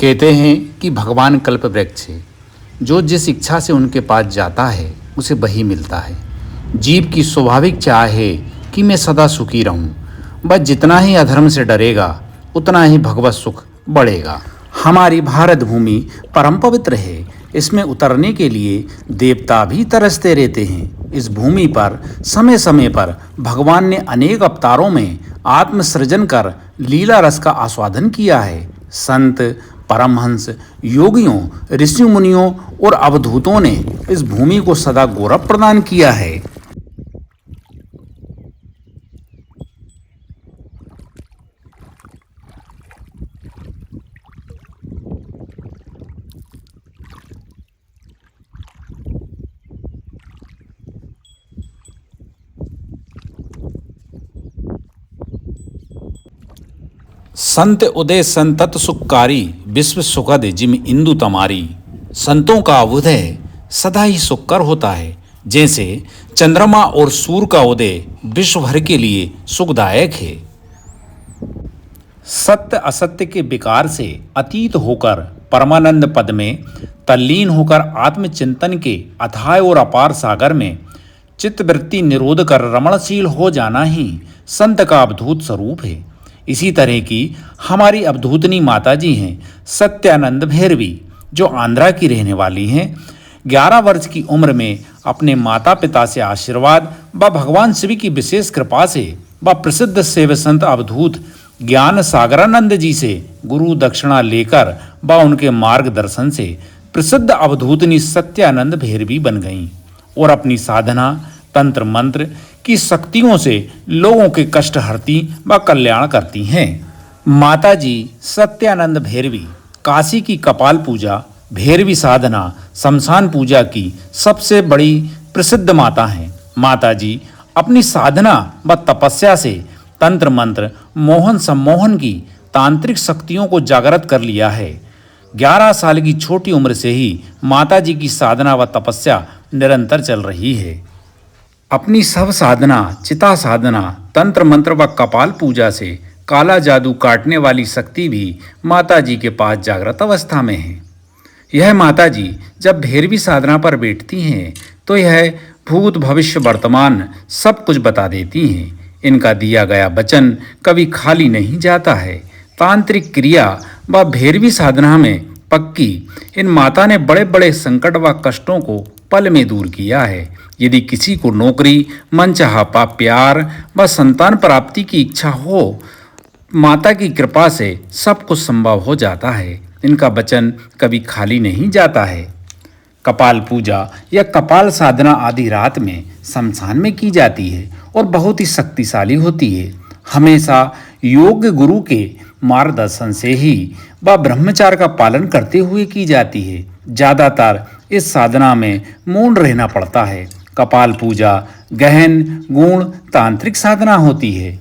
कहते हैं कि भगवान कल्प वृक्ष है। जो जिस इच्छा से उनके पास जाता है उसे वही मिलता है। जीव की स्वाभाविक चाह है कि मैं सदा सुखी रहूं। बस जितना ही अधर्म से डरेगा उतना ही भगवत सुख बढ़ेगा। हमारी भारत भूमि परम पवित्र है। इसमें उतरने के लिए देवता भी तरसते रहते हैं। इस भूमि पर समय समय पर भगवान ने अनेक अवतारों में आत्मसृजन कर लीला रस का आस्वादन किया है। संत, परमहंस, योगियों, ऋषि मुनियों और अवधूतों ने इस भूमि को सदा गौरव प्रदान किया है। संत उदय संतत सुखकारी, विश्व सुखद जिम इंदु तमारी। संतों का उदय सदा ही सुखकर होता है। जैसे चंद्रमा और सूर्य का उदय विश्व भर के लिए सुखदायक है। सत्य असत्य के विकार से अतीत होकर परमानंद पद में तल्लीन होकर आत्मचिंतन के अथाह और अपार सागर में चित्तवृत्ति निरोध कर रमणशील हो जाना ही संत का अवधूत स्वरूप है। इसी तरह की हमारी अवधूतनी माता जी हैं सत्यानंद भैरवी, जो आंध्रा की रहने वाली हैं। 11 वर्ष की उम्र में अपने माता पिता से आशीर्वाद व भगवान शिव की विशेष कृपा से व प्रसिद्ध सेव संत अवधूत ज्ञान सागरानंद जी से गुरु दक्षिणा लेकर व उनके मार्गदर्शन से प्रसिद्ध अवधूतनी सत्यानंद भैरवी बन गईं और अपनी साधना तंत्र मंत्र की शक्तियों से लोगों के कष्ट हरती व कल्याण करती हैं। माता जी सत्यानंद भैरवी काशी की कपाल पूजा, भैरवी साधना, शमशान पूजा की सबसे बड़ी प्रसिद्ध माता हैं। माता जी अपनी साधना व तपस्या से तंत्र मंत्र, मोहन सम्मोहन की तांत्रिक शक्तियों को जागृत कर लिया है। 11 साल की छोटी उम्र से ही माता जी की साधना व तपस्या निरंतर चल रही है। अपनी सब साधना, चिता साधना, तंत्र मंत्र व कपाल पूजा से काला जादू काटने वाली शक्ति भी माता जी के पास जागृत अवस्था में है। यह माता जी जब भैरवी साधना पर बैठती हैं तो यह भूत भविष्य वर्तमान सब कुछ बता देती हैं। इनका दिया गया वचन कभी खाली नहीं जाता है। तांत्रिक क्रिया व भैरवी साधना में पक्की इन माता ने बड़े बड़े संकट व कष्टों को पल में दूर किया है। यदि किसी को नौकरी, मनचाहा प्यार व संतान प्राप्ति की इच्छा हो, माता की कृपा से सब कुछ संभव हो जाता है। इनका वचन कभी खाली नहीं जाता है। कपाल पूजा या कपाल साधना आदि रात में शमशान में की जाती है और बहुत ही शक्तिशाली होती है। हमेशा योग्य गुरु के मार्गदर्शन से ही वह ब्रह्मचार्य का पालन करते हुए की जाती है। ज़्यादातर इस साधना में मौन रहना पड़ता है। कपाल पूजा गहन गुण तांत्रिक साधना होती है।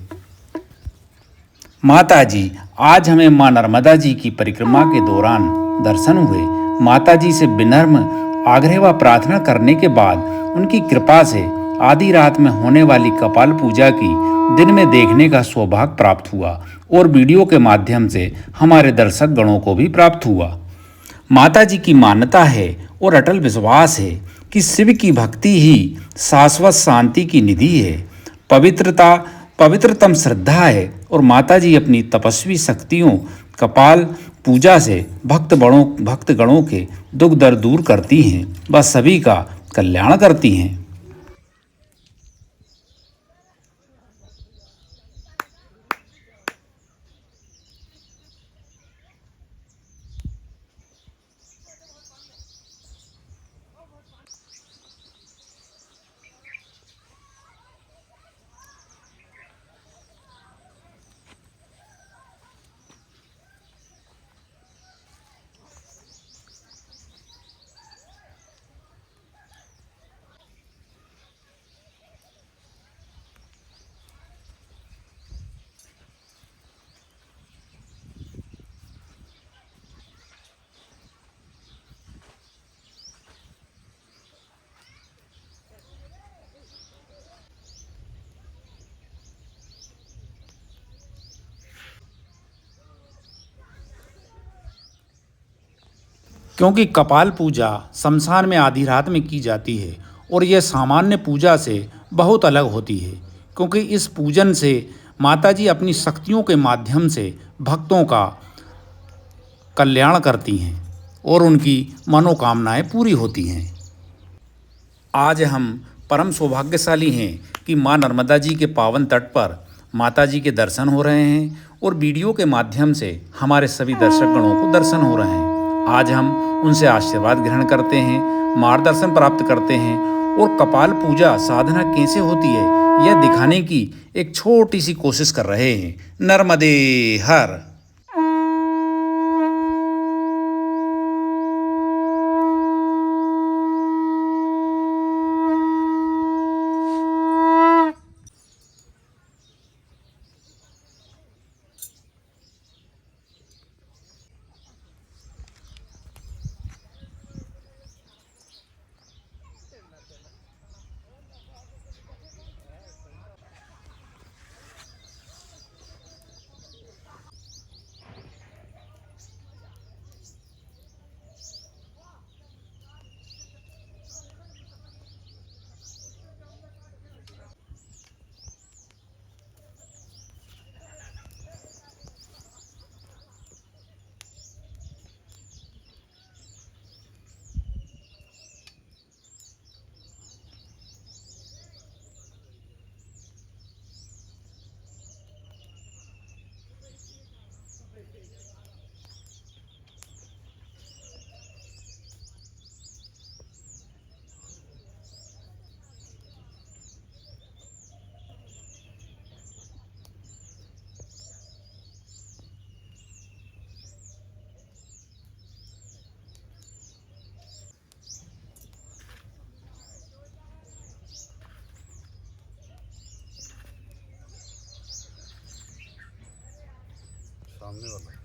माता जी आज हमें मां नर्मदा जी की परिक्रमा के दौरान दर्शन हुए। माता जी से विनम्र आग्रह व प्रार्थना करने के बाद उनकी कृपा से आधी रात में होने वाली कपाल पूजा की दिन में देखने का सौभाग्य प्राप्त हुआ और वीडियो के माध्यम से हमारे दर्शक गणों को भी प्राप्त हुआ। माता जी की मान्यता है और अटल विश्वास है कि शिव की भक्ति ही शाश्वत शांति की निधि है। पवित्रतम श्रद्धा है और माता जी अपनी तपस्वी शक्तियों कपाल पूजा से भक्तगणों के दुख दर्द दूर करती हैं, वह सभी का कल्याण करती हैं। क्योंकि कपाल पूजा शमशान में आधी रात में की जाती है और यह सामान्य पूजा से बहुत अलग होती है, क्योंकि इस पूजन से माताजी अपनी शक्तियों के माध्यम से भक्तों का कल्याण करती हैं और उनकी मनोकामनाएं पूरी होती हैं। आज हम परम सौभाग्यशाली हैं कि मां नर्मदा जी के पावन तट पर माता जी के दर्शन हो रहे हैं और वीडियो के माध्यम से हमारे सभी दर्शकगणों को दर्शन हो रहे हैं। आज हम उनसे आशीर्वाद ग्रहण करते हैं, मार्गदर्शन प्राप्त करते हैं और कपाल पूजा साधना कैसे होती है यह दिखाने की एक छोटी सी कोशिश कर रहे हैं। नर्मदे हर। सामने वाला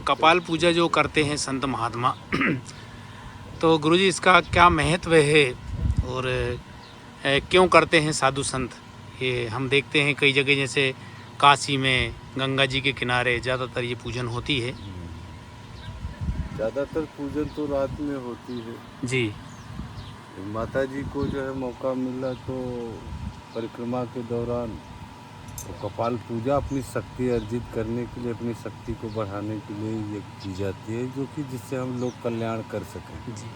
कपाल पूजा जो करते हैं संत महात्मा तो गुरुजी इसका क्या महत्व है और क्यों करते हैं साधु संत, ये हम देखते हैं कई जगह जैसे काशी में गंगा जी के किनारे ज़्यादातर ये पूजन होती है। ज़्यादातर पूजन तो रात में होती है। जी माता जी को जो है मौका मिला तो परिक्रमा के दौरान तो कपाल पूजा अपनी शक्ति अर्जित करने के लिए, अपनी शक्ति को बढ़ाने के लिए ये की जाती है, जो कि जिससे हम लोग कल्याण कर सकें। जी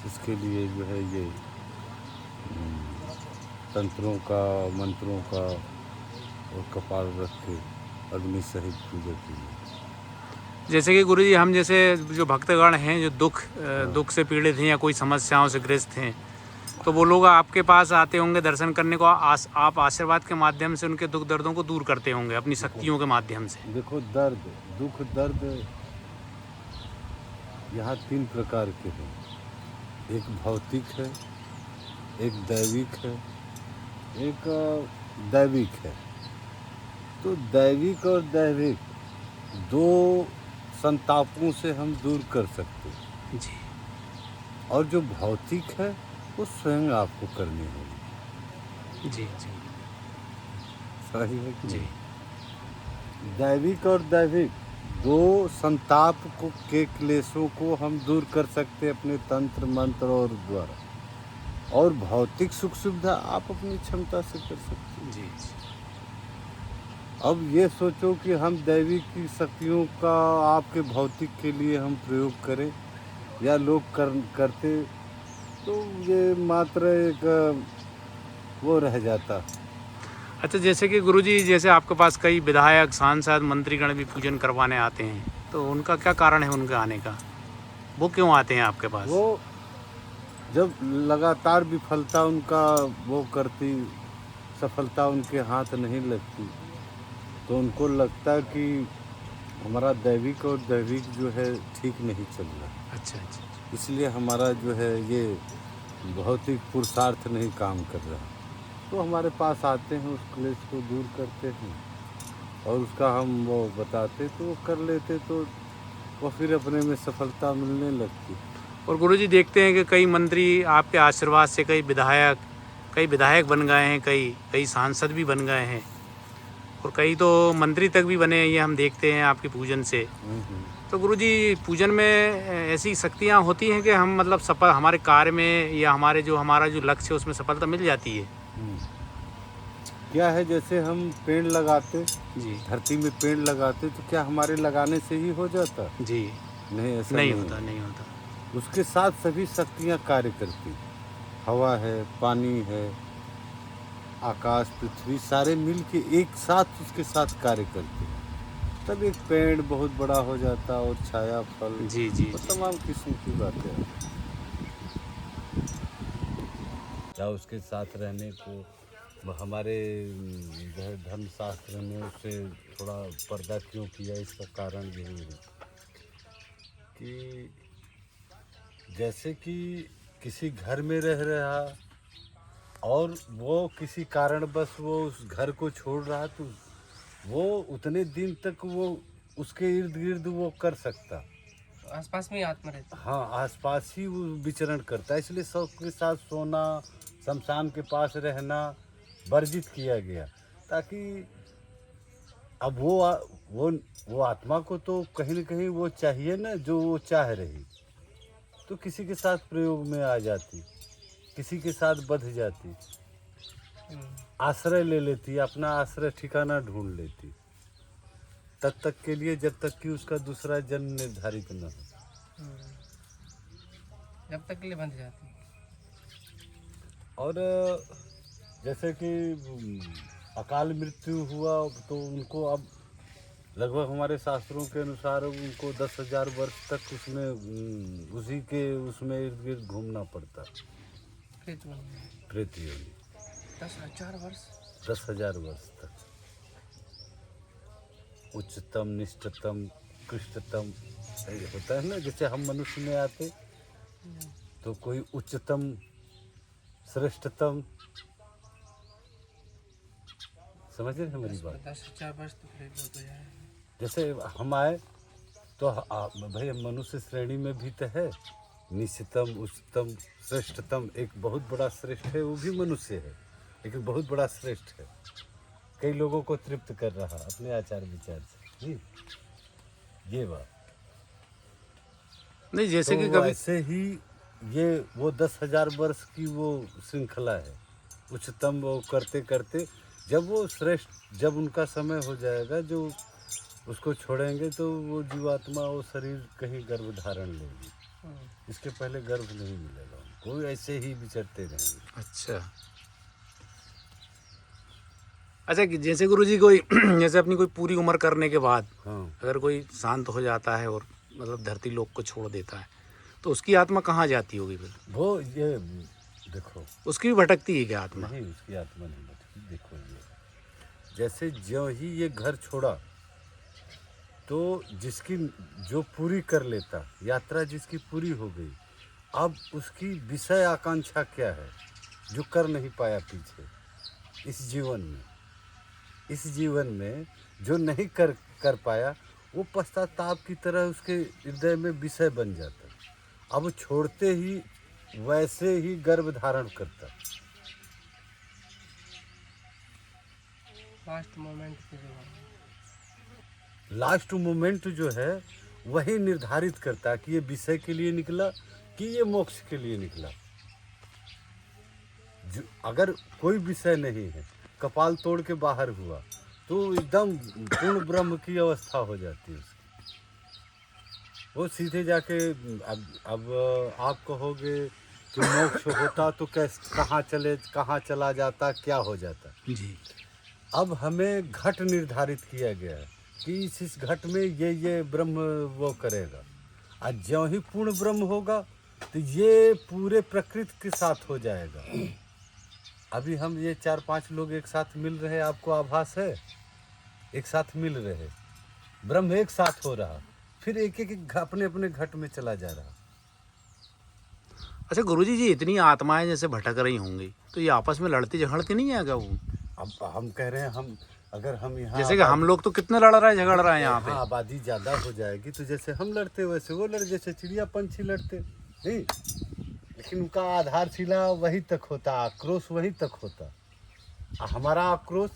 इसके लिए जो है ये तंत्रों का, मंत्रों का और कपाल रख के अग्नि सहित पूजा की जाती है। जैसे कि गुरुजी हम जैसे जो भक्तगण हैं जो दुख से पीड़ित हैं या कोई समस्याओं से ग्रस्त हैं, तो वो लोग आपके पास आते होंगे दर्शन करने को, आप आशीर्वाद के माध्यम से उनके दुख दर्दों को दूर करते होंगे अपनी शक्तियों के माध्यम से। देखो, दर्द, दुख दर्द यहाँ 3 प्रकार के हैं। एक भौतिक है, एक दैविक है, एक दैविक है। तो दैविक और दैविक 2 संतापों से हम दूर कर सकते हैं। जी और जो भौतिक है वो स्वयं आपको करनी होगी। जी जी सही है कि जी नहीं? दैविक और दैविक 2 संताप के क्लेशों को हम दूर कर सकते हैं अपने तंत्र मंत्र और द्वारा। और भौतिक सुख सुविधा आप अपनी क्षमता से कर सकते हैं। जी अब ये सोचो कि हम दैविक की शक्तियों का आपके भौतिक के लिए हम प्रयोग करें या लोग करते, तो ये मात्र एक वो रह जाता। अच्छा, जैसे कि गुरुजी जैसे आपके पास कई विधायक सांसद मंत्रीगण भी पूजन करवाने आते हैं, तो उनका क्या कारण है उनके आने का? वो क्यों आते हैं आपके पास? वो जब लगातार विफलता उनका वो करती, सफलता उनके हाथ नहीं लगती, तो उनको लगता कि हमारा दैविक और दैविक जो है ठीक नहीं चल रहा। अच्छा अच्छा इसलिए हमारा जो है ये भौतिक पुरुषार्थ नहीं काम कर रहा। तो हमारे पास आते हैं, उस क्लेश को दूर करते हैं और उसका हम वो बताते तो वो कर लेते, तो वो फिर अपने में सफलता मिलने लगती। और गुरुजी देखते हैं कि कई मंत्री आपके आशीर्वाद से कई विधायक बन गए हैं, कई सांसद भी बन गए हैं और कई तो मंत्री तक भी बने हैं, ये हम देखते हैं आपके पूजन से। तो गुरुजी पूजन में ऐसी शक्तियाँ होती हैं कि हम मतलब सफल हमारे कार्य में या हमारा जो लक्ष्य है उसमें सफलता मिल जाती है। क्या है, जैसे हम पेड़ लगाते, जी धरती में पेड़ लगाते, तो क्या हमारे लगाने से ही हो जाता? जी नहीं, ऐसा नहीं नहीं होता नहीं होता। उसके साथ सभी शक्तियाँ कार्य करती। हवा है, पानी है, आकाश, पृथ्वी, सारे मिल के एक साथ उसके साथ कार्य करते हैं। तब एक पेड़ बहुत बड़ा हो जाता और छाया, फल, जी जी और जी तमाम किस्म की बातें हैं। या उसके साथ रहने को हमारे जो है धर्मशास्त्र ने उससे थोड़ा पर्दा क्यों किया, इसका कारण यही है कि जैसे कि किसी घर में रह रहा और वो किसी कारणवश वो उस घर को छोड़ रहा, तो वो उतने दिन तक वो उसके इर्द गिर्द वो कर सकता। आसपास में ही आत्मा रहती है। हाँ, आसपास ही वो विचरण करता है। इसलिए सबके साथ सोना, शमशान के पास रहना वर्जित किया गया, ताकि अब वो आत्मा को तो कहीं न कहीं वो चाहिए ना, जो वो चाह रही। तो किसी के साथ प्रयोग में आ जाती, किसी के साथ बंध जाती, आश्रय ले लेती, अपना आश्रय ठिकाना ढूंढ लेती, तब तक के लिए जब तक कि उसका दूसरा जन्म निर्धारित न हो। जब तक के लिए बंध जाती है। और जैसे कि अकाल मृत्यु हुआ, तो उनको अब लगभग हमारे शास्त्रों के अनुसार उनको 10,000 वर्ष तक उसमें उसी के उसमें इर्द गिर्द घूमना पड़ता। प्रेत योनि 10,000 वर्ष, 10,000 वर्ष तक। उच्चतम, निष्ठतम, कृष्णतम होता है ना। जैसे हम मनुष्य में आते तो कोई उच्चतम, श्रेष्ठतम, समझ रहे हैं मेरी बात? 10,000 वर्ष तो फिर बहुत हो जाए। जैसे हम आए तो भाई मनुष्य श्रेणी में भी तो है निश्चितम, उच्चतम, श्रेष्ठतम। एक बहुत बड़ा श्रेष्ठ है, वो भी मनुष्य है। लेकिन बहुत बड़ा श्रेष्ठ है, कई लोगों को तृप्त कर रहा अपने आचार विचार से। ये बात नहीं, जैसे तो कि कभी ऐसे ही ये वो 10,000 वर्ष की वो श्रृंखला है, उच्चतम वो करते करते जब वो श्रेष्ठ, जब उनका समय हो जाएगा, जो उसको छोड़ेंगे तो वो जीवात्मा वो शरीर कहीं गर्भ धारण लेगी। इसके पहले गर्भ नहीं मिलेगा उनको, ऐसे ही विचरते रहेंगे। अच्छा अच्छा, कि जैसे गुरुजी कोई जैसे अपनी कोई पूरी उम्र करने के बाद हाँ, अगर कोई शांत हो जाता है और मतलब धरती लोक को छोड़ देता है, तो उसकी आत्मा कहाँ जाती होगी फिर? वो ये देखो, उसकी भी भटकती है क्या आत्मा? नहीं उसकी आत्मा नहीं बचती। देखो ये जैसे ज्यों ही ये घर छोड़ा तो जिसकी जो पूरी कर लेता, यात्रा जिसकी पूरी हो गई, अब उसकी विषय आकांक्षा क्या है जो कर नहीं पाया पीछे इस जीवन में। इस जीवन में जो नहीं कर पाया, वो पश्चाताप की तरह उसके हृदय में विषय बन जाता। अब छोड़ते ही वैसे ही गर्भ धारण करता। लास्ट मोमेंट पे जो है, लास्ट मोमेंट जो है वही निर्धारित करता है कि ये विषय के लिए निकला कि ये मोक्ष के लिए निकला। अगर कोई विषय नहीं है, कपाल तोड़ के बाहर हुआ, तो एकदम पूर्ण ब्रह्म की अवस्था हो जाती है उसकी। वो सीधे जाके अब आप कहोगे कि मोक्ष होता तो कैसे, कहाँ चला जाता, क्या हो जाता। जी अब हमें घट निर्धारित किया गया है कि इस घट में ये ब्रह्म वो करेगा। आज ज्यों ही पूर्ण ब्रह्म होगा तो ये पूरे प्रकृति के साथ हो जाएगा। अभी हम ये 4-5 लोग एक साथ मिल रहे, आपको आभास है, एक साथ मिल रहे, ब्रह्म एक साथ हो रहा, फिर एक एक अपने अपने घट में चला जा रहा। अच्छा गुरुजी जी, इतनी आत्माएं जैसे भटक रही होंगी तो ये आपस में लड़ती झगड़ती नहीं है क्या वो? अब हम कह रहे हैं, हम अगर हम यहाँ जैसे कि हम लोग तो कितने लड़ रहे हैं, झगड़ रहे हैं यहाँ पे। हाँ, आबादी ज़्यादा हो जाएगी तो जैसे हम लड़ते वैसे वो लड़, जैसे चिड़िया पंछी लड़ते नहीं, लेकिन उनका आधारशिला वही तक होता, आक्रोश वही तक होता। हमारा आक्रोश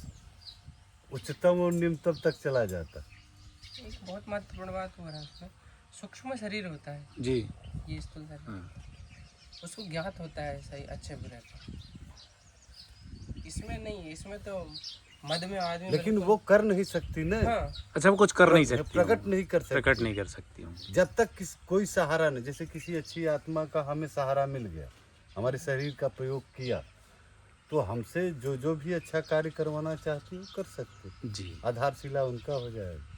उच्चतम और निम्नतम तक चला जाता। एक बहुत महत्वपूर्ण बात हो रहा है उसमें, सूक्ष्म शरीर होता है जी ये स्थूल शरीर, उसको ज्ञात होता है सही अच्छे बुरे का। इसमें नहीं है, इसमें तो मद में आदमी लेकिन वो कर नहीं सकती ना। हाँ, अच्छा, वो कुछ कर नहीं सकती, प्रकट नहीं कर सकती, प्रकट नहीं कर सकती हूँ। जब तक कोई सहारा नहीं। जैसे किसी अच्छी आत्मा का हमें सहारा मिल गया, हमारे शरीर का प्रयोग किया, तो हमसे जो भी अच्छा कार्य करवाना चाहती वो कर सकते, जी आधारशिला उनका हो जाएगा।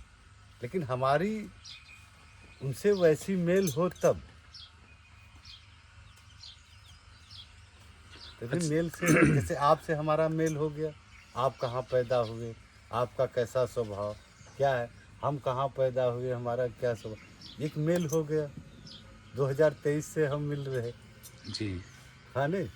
लेकिन हमारी उनसे वैसी मेल हो तब, तभी मेल से, जैसे आपसे हमारा मेल हो गया, आप कहाँ पैदा हुए, आपका कैसा स्वभाव क्या है, हम कहाँ पैदा हुए, हमारा क्या स्वभाव, एक मेल हो गया। 2023 से हम मिल रहे, जी। हाँ नहीं।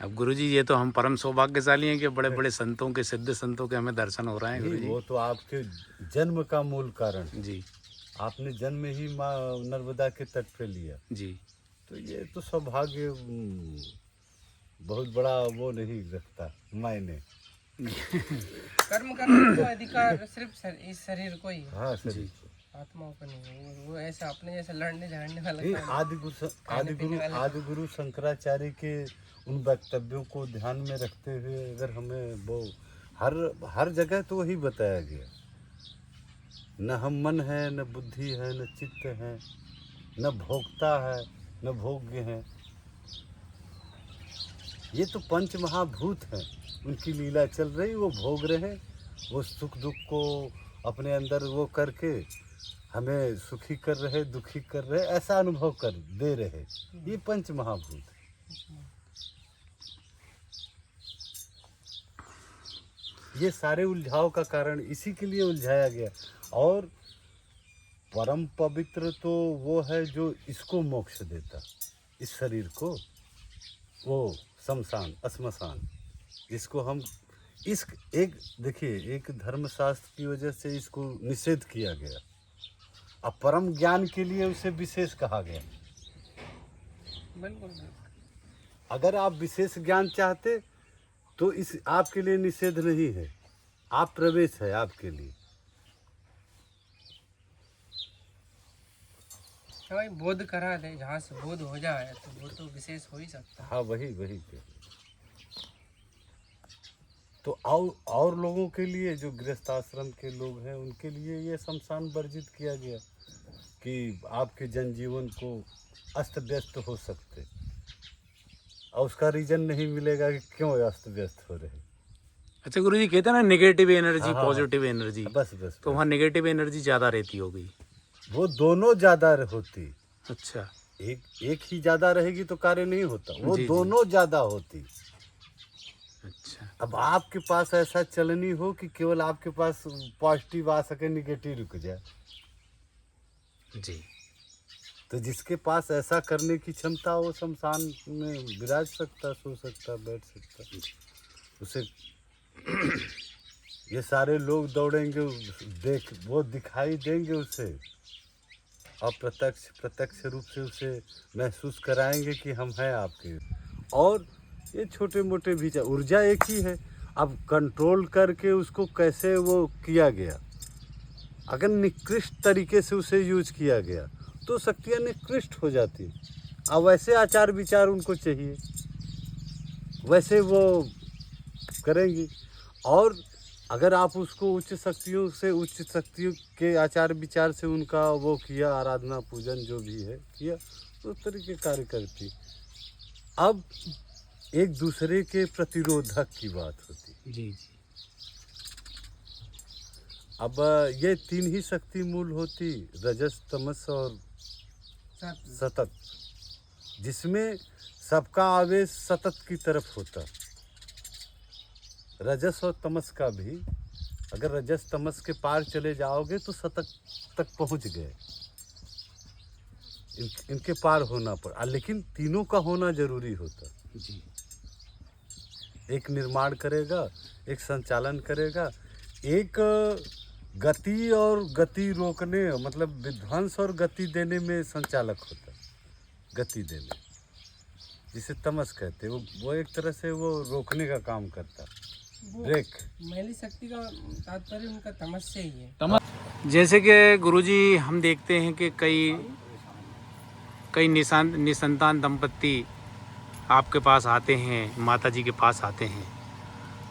अब गुरुजी ये तो हम परम सौभाग्यशाली हैं कि बड़े बड़े संतों के, सिद्ध संतों के हमें दर्शन हो रहे हैं नहीं, गुरुजी। वो तो आपके जन्म का मूल कारण है। जी आपने जन्म ही माँ नर्मदा के तट पे लिया, जी। तो ये तो सौभाग्य बहुत बड़ा वो नहीं रखता मायने। कर्म करने का अधिकार सिर्फ इस शरीर को ही है, हाँ सर, आत्माओं को नहीं है। वो ऐसा अपने जैसे लड़ने झगड़ने वाला नहीं, काम आदि गुरु शंकराचार्य के उन वक्तव्यों को ध्यान में रखते हुए अगर हमें वो हर जगह तो वही बताया गया, न हम मन है, न बुद्धि है, न चित्त है, न भोक्ता है, न भोग्य है। ये तो पंच महाभूत हैं, उनकी लीला चल रही, वो भोग रहे, वो सुख दुख को अपने अंदर वो करके हमें सुखी कर रहे, दुखी कर रहे, ऐसा अनुभव कर दे रहे। ये पंच महाभूत है। ये सारे उलझाव का कारण इसी के लिए उलझाया गया। और परम पवित्र तो वो है जो इसको मोक्ष देता, इस शरीर को, वो शमशान श्मशान, जिसको हम इस एक देखिए, एक धर्मशास्त्र की वजह से इसको निषेध किया गया, अब परम ज्ञान के लिए उसे विशेष कहा गया। बिल्कुल। अगर आप विशेष ज्ञान चाहते तो इस आपके लिए निषेध नहीं है, आप प्रवेश है आपके लिए। तो भाई बोध करा दे, जहाँ से बोध हो जाए तो वो तो विशेष हो ही सकता है। हाँ वही तो और लोगों के लिए, जो गृहस्थ आश्रम के लोग हैं, उनके लिए ये शमशान वर्जित किया गया कि आपके जनजीवन को अस्त व्यस्त हो सकते, और उसका रीजन नहीं मिलेगा कि क्यों अस्त व्यस्त हो रहे। अच्छा गुरुजी, कहते हैं ना नेगेटिव एनर्जी हाँ, पॉजिटिव एनर्जी, बस तो वहाँ नेगेटिव एनर्जी ज़्यादा रहती होगी। वो दोनों ज्यादा होती। अच्छा, एक ही ज्यादा रहेगी तो कार्य नहीं होता, वो जी, जी। दोनों ज्यादा होती। अच्छा, अब आपके पास ऐसा चलनी हो कि केवल आपके पास पॉजिटिव आ सके, निगेटिव रुक जाए। जी, तो जिसके पास ऐसा करने की क्षमता, वो शमशान में विराज सकता, सो सकता, बैठ सकता। उसे ये सारे लोग दौड़ेंगे, वो दिखाई देंगे उसे, और प्रत्यक्ष रूप से उसे महसूस कराएंगे कि हम हैं आपके। और ये छोटे मोटे भी ऊर्जा एक ही है। अब कंट्रोल करके उसको कैसे वो किया गया, अगर निकृष्ट तरीके से उसे यूज किया गया तो शक्तियाँ निकृष्ट हो जाती। अब वैसे आचार विचार उनको चाहिए, वैसे वो करेंगी। और अगर आप उसको उच्च शक्तियों के आचार विचार से उनका वो किया, आराधना पूजन जो भी है किया, तो उस तरीके कार्य करती। अब एक दूसरे के प्रतिरोधक की बात होती। जी, अब ये 3 ही शक्ति मूल होती, रजस, तमस और सतत, जिसमें सबका आवेश सतत की तरफ होता। रजस और तमस का भी, अगर रजस तमस के पार चले जाओगे तो सतत तक पहुंच गए। इनके पार होना पड़ा, लेकिन तीनों का होना जरूरी होता। जी, एक निर्माण करेगा, एक संचालन करेगा, एक गति और गति रोकने, मतलब विध्वंस और गति देने में संचालक होता, गति देने, जिसे तमस कहते हैं। वो एक तरह से वो रोकने का काम करता, ब्रेक। मैली शक्ति का तात्पर्य उनका तमस से ही है। तमस। जैसे कि गुरुजी हम देखते हैं कि कई निसंतान दंपत्ति आपके पास आते हैं, माता जी के पास आते हैं,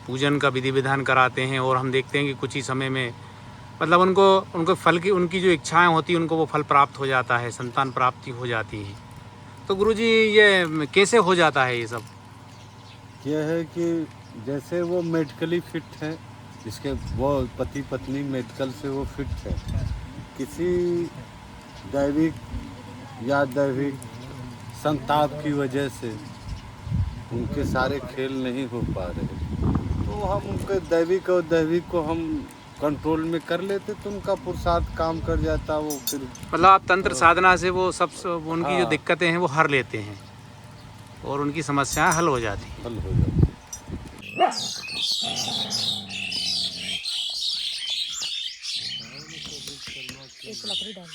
पूजन का विधि विधान कराते हैं, और हम देखते हैं कि कुछ ही समय में मतलब उनको फल की, उनकी जो इच्छाएं होती हैं उनको वो फल प्राप्त हो जाता है, संतान प्राप्ति हो जाती है। तो गुरुजी ये कैसे हो जाता है ये सब? यह है कि जैसे वो मेडिकली फिट है, इसके वो पति पत्नी मेडिकल से वो फिट है, किसी दैविक या दैविक संताप की वजह से उनके सारे खेल नहीं हो पा रहे, तो हम उनके दैविक को हम कंट्रोल में कर लेते, तो उनका पुरुषार्थ काम कर जाता। वो फिर मतलब आप तंत्र साधना से वो सब उनकी जो हाँ। दिक्कतें हैं वो हर लेते हैं और उनकी समस्याएं हल हो जाती हैं। हल हो जाता। एक लकड़ी डाल दो।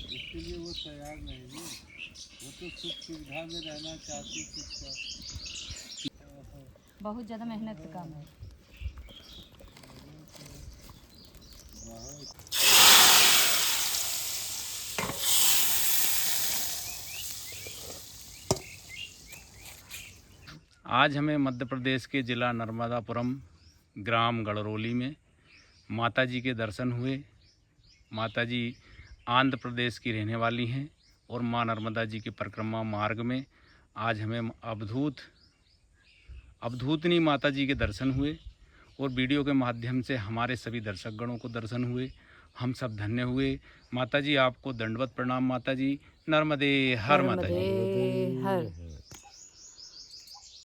इसके लिए वो तैयार नहीं है, वो तो सुख सुविधा में रहना चाहती थी। बहुत ज़्यादा मेहनत का काम है। आज हमें मध्य प्रदेश के ज़िला नर्मदापुरम ग्राम गड़रोली में माता जी के दर्शन हुए। माता जी आंध्र प्रदेश की रहने वाली हैं और माँ नर्मदा जी के परिक्रमा मार्ग में आज हमें अवधूतनी माता जी के दर्शन हुए और वीडियो के माध्यम से हमारे सभी दर्शकगणों को दर्शन हुए। हम सब धन्य हुए। माता जी आपको दंडवत प्रणाम। माता जी नर्मदे हर माता जी। हर